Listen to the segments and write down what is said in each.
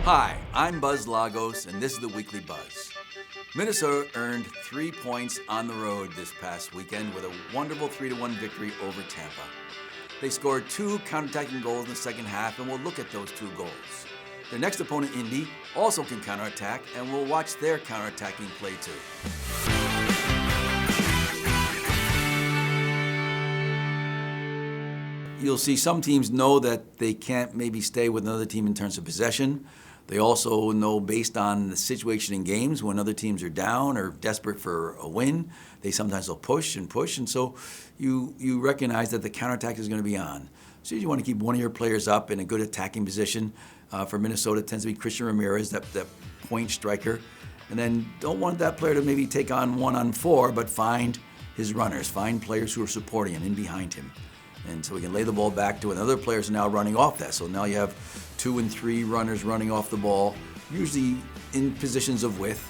Hi, I'm Buzz Lagos, and this is the Weekly Buzz. Minnesota earned 3 points on the road this past weekend with a wonderful 3-1 victory over Tampa. They scored 2 counterattacking goals in the second half, and we'll look at those 2 goals. Their next opponent, Indy, also can counterattack, and we'll watch their counterattacking play too. You'll see some teams know that they can't maybe stay with another team in terms of possession. They also know, based on the situation in games, when other teams are down or desperate for a win, they sometimes will push, and so you recognize that the counterattack is going to be on. So you want to keep one of your players up in a good attacking position. For Minnesota, it tends to be Christian Ramirez, that point striker. And then don't want that player to maybe take on 1-on-4, but find his runners, find players who are supporting him in behind him. And so we can lay the ball back to another players now running off that. So now you have 2 and 3 runners running off the ball, usually in positions of width,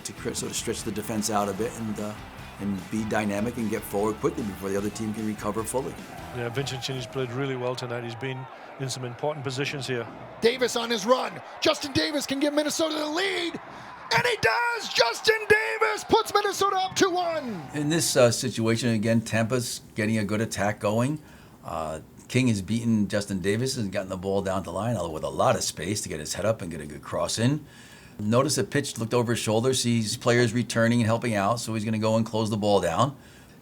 to sort of stretch the defense out a bit and be dynamic and get forward quickly before the other team can recover fully. Yeah, Vincent Cini's played really well tonight. He's been in some important positions here. Davis on his run. Justin Davis can give Minnesota the lead. And he does! Justin Davis puts Minnesota up 2-1. In this situation, again, Tampa's getting a good attack going. King has beaten Justin Davis and gotten the ball down the line with a lot of space to get his head up and get a good cross in. Notice the pitch looked over his shoulder, sees players returning and helping out, so he's going to go and close the ball down.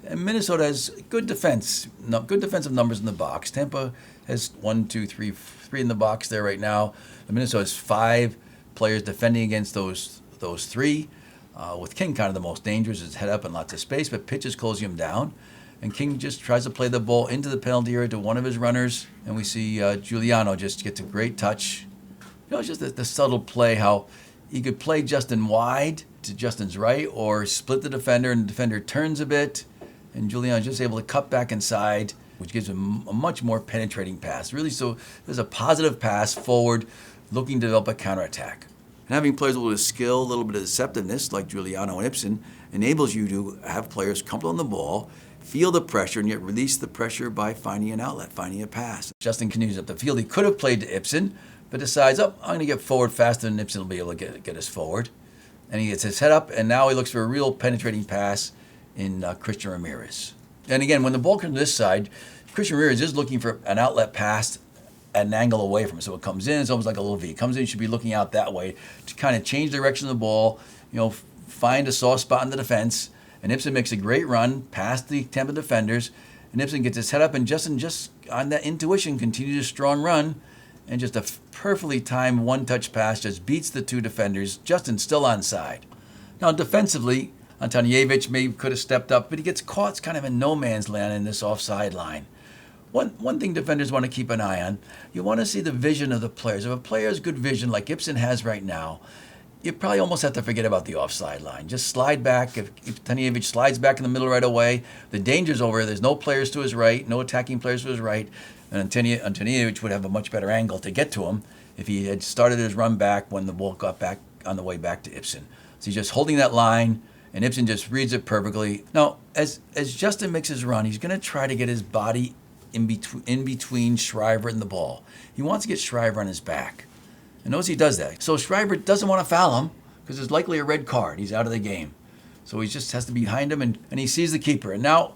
And Minnesota has good defense, good defensive numbers in the box. Tampa has 3 in the box there right now. Minnesota has 5 players defending against those 3, with King kind of the most dangerous, his head up and lots of space, but pitch is closing him down. And King just tries to play the ball into the penalty area to one of his runners, and we see Giuliano just gets a great touch. It's just the subtle play, how he could play Justin wide to Justin's right, or split the defender, and the defender turns a bit, and Giuliano's just able to cut back inside, which gives him a much more penetrating pass. Really, so there's a positive pass forward, looking to develop a counterattack. And having players with a little skill, a little bit of deceptiveness, like Giuliano and Ibson, enables you to have players comfortable on the ball, feel the pressure, and yet release the pressure by finding an outlet, finding a pass. Justin continues up the field. He could have played to Ibson, but decides, I'm going to get forward faster than Ibson will be able to get us forward. And he gets his head up, and now he looks for a real penetrating pass in Christian Ramirez. And again, when the ball comes to this side, Christian Ramirez is looking for an outlet pass at an angle away from it. So it comes in, it's almost like a little V. It comes in, you should be looking out that way to kind of change the direction of the ball, find a soft spot in the defense. And Ibson makes a great run past the Tampa defenders, and Ibson gets his head up, and Justin, just on that intuition, continues a strong run, and just a perfectly timed one-touch pass just beats the 2 defenders. Justin's still onside. Now defensively, Antonijevic maybe could have stepped up, but he gets caught. It's kind of in no man's land in this offside line. One thing defenders want to keep an eye on, you want to see the vision of the players. If a player has good vision like Ibson has right now, you probably almost have to forget about the offside line. Just slide back. If Antonijevic slides back in the middle right away, the danger's over. There's no players to his right, no attacking players to his right, and Antonijevic would have a much better angle to get to him if he had started his run back when the ball got back on the way back to Ibson. So he's just holding that line, and Ibson just reads it perfectly. Now, as Justin makes his run, he's going to try to get his body in between Shriver and the ball. He wants to get Shriver on his back. And notice he does that. So Shriver doesn't want to foul him because there's likely a red card. He's out of the game. So he just has to be behind him, and he sees the keeper. And now,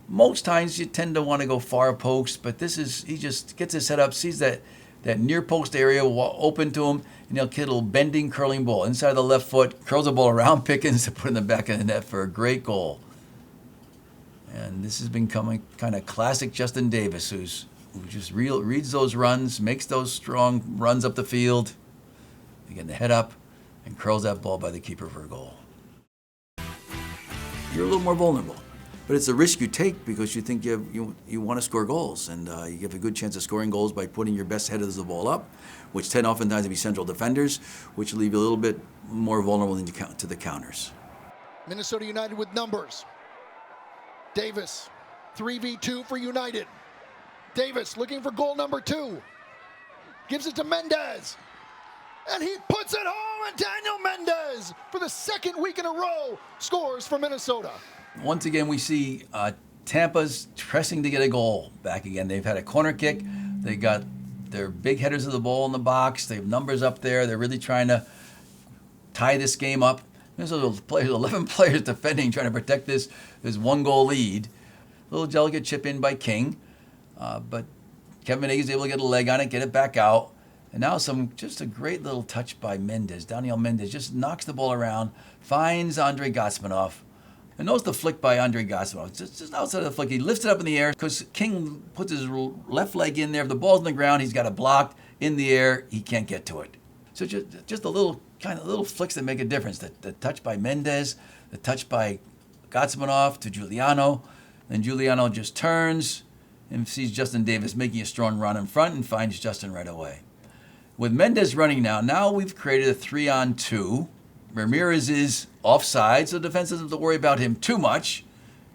most times you tend to want to go far post, but he just gets his head up, sees that near post area open to him, and he'll get a little bending, curling ball inside the left foot, curls the ball around Pickens to put in the back of the net for a great goal. And this has been becoming kind of classic Justin Davis, who just reads those runs, makes those strong runs up the field, again the head up, and curls that ball by the keeper for a goal. You're a little more vulnerable, but it's a risk you take because you think you want to score goals, and you have a good chance of scoring goals by putting your best headers of the ball up, which tend oftentimes to be central defenders, which leave you a little bit more vulnerable to the counters. Minnesota United with numbers. Davis, 3v2 for United. Davis looking for goal number 2. Gives it to Mendez. And he puts it home, and Daniel Mendez, for the 2nd week in a row, scores for Minnesota. Once again, we see Tampa's pressing to get a goal back again. They've had a corner kick. They got They're big headers of the ball in the box. They have numbers up there. They're really trying to tie this game up. There's 11 players defending, trying to protect this 1-goal lead. A little delicate chip in by King, but Kevin Venegas is able to get a leg on it, get it back out. And now just a great little touch by Mendez. Daniel Mendez just knocks the ball around, finds Andrei Gatsmanov. And notice the flick by Andrei Gatsmanov. Just outside of the flick, he lifts it up in the air because King puts his left leg in there. If the ball's on the ground, he's got it blocked in the air. He can't get to it. So just a little little flicks that make a difference. The touch by Mendez, the touch by Gatsmanov to Giuliano. Then Giuliano just turns and sees Justin Davis making a strong run in front and finds Justin right away. With Mendez running now we've created a 3-on-2. Ramirez is offside, so the defense doesn't have to worry about him too much,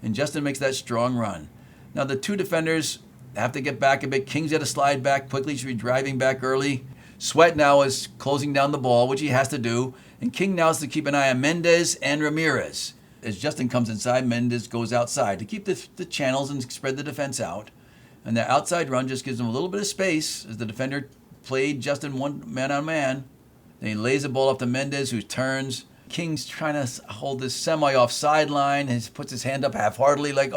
and Justin makes that strong run. Now the two defenders have to get back a bit. King's got to slide back quickly. Should be driving back early. Sweat now is closing down the ball, which he has to do, and King now has to keep an eye on Mendez and Ramirez. As Justin comes inside, Mendez goes outside to keep the channels and spread the defense out. And that outside run just gives him a little bit of space as the defender played Justin one man-on-man. Then he lays the ball up to Mendez, who turns. King's trying to hold this semi-offside line. He puts his hand up half-heartedly like,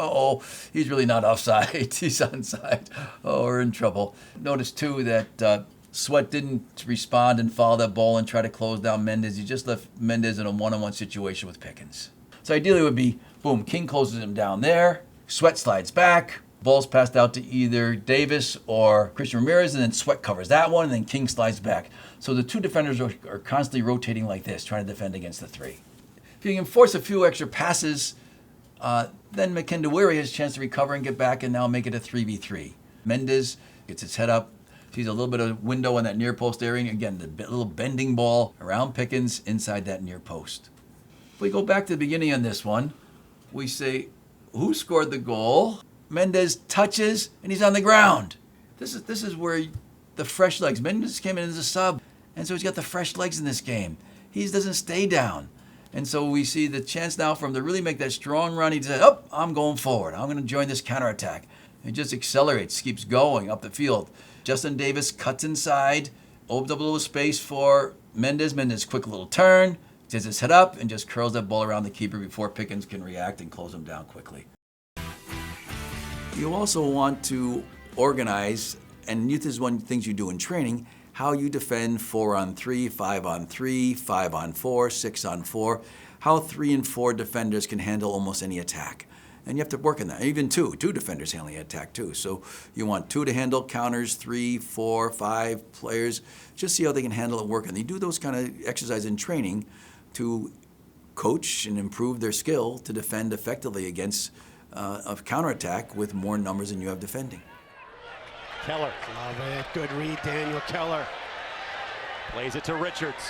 he's really not offside. He's onside. Oh, we're in trouble. Notice, too, that Sweat didn't respond and follow that ball and try to close down Mendez. He just left Mendez in a one-on-one situation with Pickens. So ideally it would be, boom, King closes him down there. Sweat slides back. Ball's passed out to either Davis or Christian Ramirez, and then Sweat covers that one, and then King slides back. So the two defenders are constantly rotating like this, trying to defend against the three. If you can force a few extra passes, then Makindawiri has a chance to recover and get back and now make it a 3v3. Mendez gets his head up, sees a little bit of window in that near post area. Again, the little bending ball around Pickens inside that near post. If we go back to the beginning on this one, we say, who scored the goal? Mendez touches, and he's on the ground. This is where the fresh legs. Mendez came in as a sub, and so he's got the fresh legs in this game. He doesn't stay down. And so we see the chance now for him to really make that strong run. He said, I'm going forward. I'm going to join this counterattack. He just accelerates, keeps going up the field. Justin Davis cuts inside, opens up a little space for Mendez. Mendez, quick little turn, gets his head up, and just curls that ball around the keeper before Pickens can react and close him down quickly. You also want to organize, and this is one of the things you do in training, how you defend 4-on-3, 5-on-3, 5-on-4, 6-on-4, how 3 and 4 defenders can handle almost any attack. And you have to work on that. Even two defenders handling attack too. So you want 2 to handle counters, 3, 4, 5 players. Just see how they can handle and work. And they do those kind of exercises in training to coach and improve their skill to defend effectively against a counterattack with more numbers than you have defending. Keller. Love it. Good read, Daniel Keller. Plays it to Richards.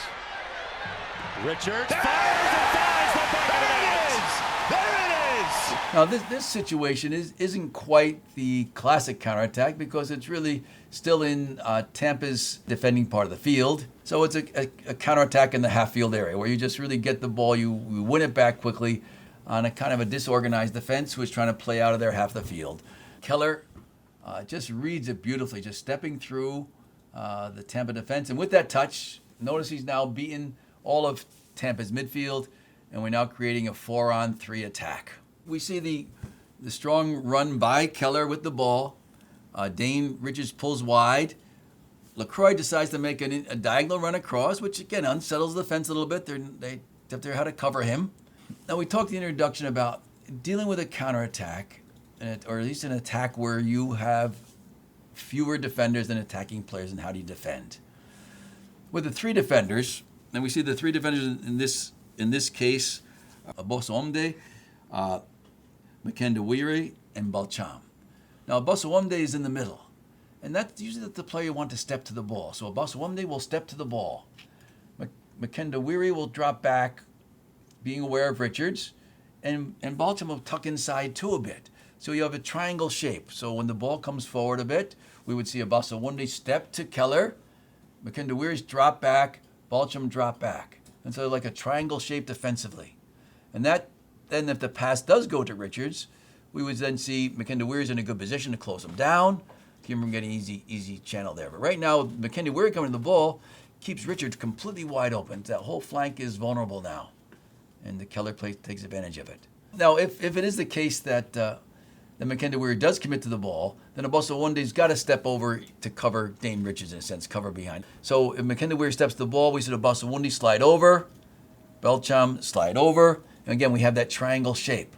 Richards fires and finds the back of the net. There it is! Now this situation isn't quite the classic counterattack because it's really still in Tampa's defending part of the field. So it's a counterattack in the half-field area where you just really get the ball, you win it back quickly on a kind of a disorganized defense who is trying to play out of their half the field. Keller just reads it beautifully, just stepping through the Tampa defense. And with that touch, notice he's now beaten all of Tampa's midfield, and we're now creating a 4-on-3 attack. We see the strong run by Keller with the ball. Dane Richards pulls wide. LaCroix decides to make a diagonal run across, which again unsettles the defense a little bit. They have to how to cover him. Now we talked in the introduction about dealing with a counterattack, or at least an attack where you have fewer defenders than attacking players, and how do you defend? With the 3 defenders, and we see the 3 defenders in this case, Abosomde, Makindawiri, and Balcham. Now Abosomde is in the middle, and that's usually the player you want to step to the ball. So Abosomde will step to the ball. Makindawiri will drop back, being aware of Richards, and Balcham will tuck inside too a bit. So you have a triangle shape. So when the ball comes forward a bit, we would see Abosomde step to Keller, Makindawiri's drop back, Balcham drop back. And so like a triangle shape defensively. And that, then if the pass does go to Richards, we would then see Makindawiri's in a good position to close him down. keep him from getting easy channel there. But right now, McKenzie Weir coming to the ball keeps Richards completely wide open. That whole flank is vulnerable now, and the Keller play takes advantage of it. Now, if it is the case that McKenzie Weir does commit to the ball, then Obasawunde's got to step over to cover Dane Richards in a sense, cover behind. So if McKenzie Weir steps to the ball, we see Obasawunde slide over, Beltram slide over, and again we have that triangle shape.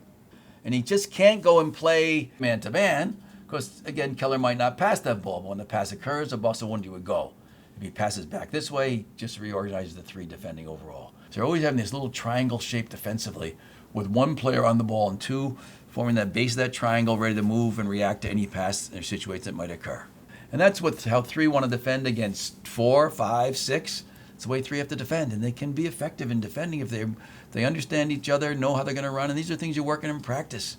And he just can't go and play man-to-man, because, again, Keller might not pass that ball. But when the pass occurs, Obasawunde would go. If he passes back this way, he just reorganizes the three defending overall. So they're always having this little triangle shape defensively with one player on the ball and two forming that base of that triangle, ready to move and react to any pass or situation that might occur. And that's how 3 want to defend against 4, 5, 6. It's the way 3 have to defend, and they can be effective in defending if they understand each other, know how they're going to run, and these are things you're working in practice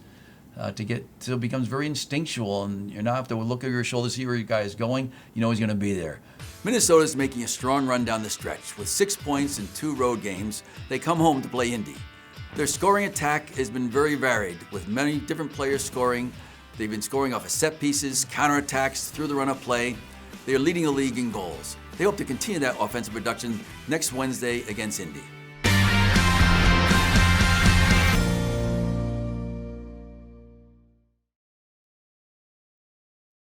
so it becomes very instinctual, and you not have to look over your shoulder, see where your guy is going. You know he's going to be there. Minnesota's making a strong run down the stretch. With 6 points in 2 road games, they come home to play Indy. Their scoring attack has been very varied, with many different players scoring. They've been scoring off of set pieces, counterattacks, through the run-up play. They are leading the league in goals. They hope to continue that offensive production next Wednesday against Indy.